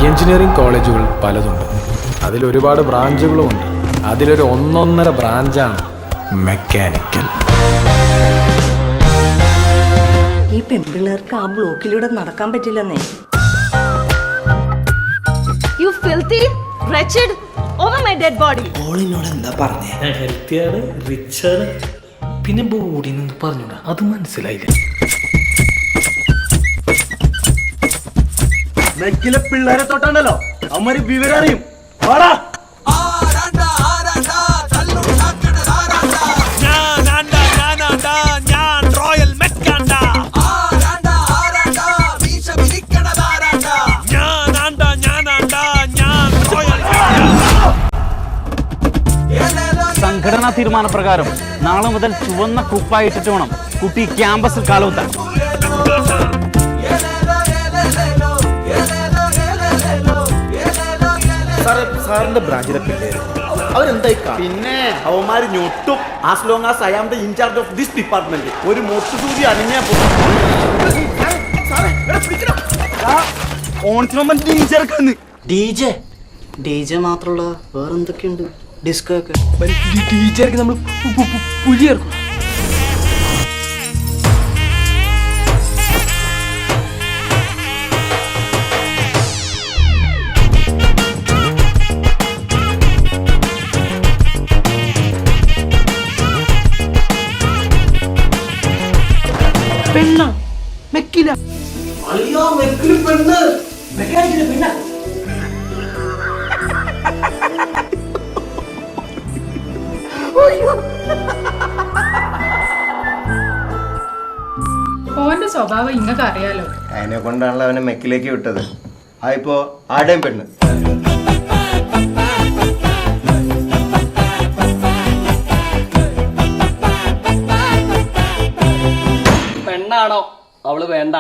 Engineering കോളേജുകൾ പലതുണ്ട്, അതിലൊരുപാട് ബ്രാഞ്ചുകളുമുണ്ട്. അതിലൊരു ഒന്നൊന്നര ബ്രാഞ്ചാണ് മെക്കാനിക്കൽ. ഈ പെൺപിള്ളേർക്ക് ആ ബ്ലോക്കിലൂടെ നടക്കാൻ പറ്റില്ലെന്നേ. You filthy, wretched, over my dead body. ഓളിനോട് എന്താ പറഞ്ഞേ? ഹെൽത്തിയാണ്, റിച്ചാണ്, പിന്നെ ബോഡി എന്ന് പറഞ്ഞൂടാ, അത് മനസ്സിലായില്ല. മെക്കിലെ പിള്ളേരെ തൊട്ടാണ്ടല്ലോ അമ്മര് വിവരം അറിയും. സംഘടനാ തീരുമാനപ്രകാരം നാളെ മുതൽ ചുവന്ന കുപ്പായിട്ടിട്ട് വേണം കുട്ടി ക്യാമ്പസിൽ കാലുകുത്താൻ. സാറിന്റെ ബ്രാഞ്ചിലെ പിള്ളേര് അവരെന്തായി പിന്നെ അവന്മാര് ഞൊട്ടും. As long as I am the incharge of this department ഒരു മൊട്ടുസൂചി അണിഞ്ഞാ ഡി ജെ മാത്രമുള്ള വേറെന്തൊക്കെയുണ്ട്? ഡിസ്കോ ഒക്കെ ടീച്ചർക്ക് നമ്മൾ പുലി ചേർക്കും. പെണ്ണ മെക്കില പെണ്ണ് മെക്കാനിക്കിലെ പെണ്ണ. ഓന്റെ സ്വഭാവം ഇങ്ങക്ക് അറിയാലോ. അതിനെ കൊണ്ടാണല്ലോ അവനെ മെക്കിലേക്ക് വിട്ടത്. ആയിപ്പോ ആടേം പെണ്ണ്. പെണ്ണാണോ അവള്? വേണ്ട.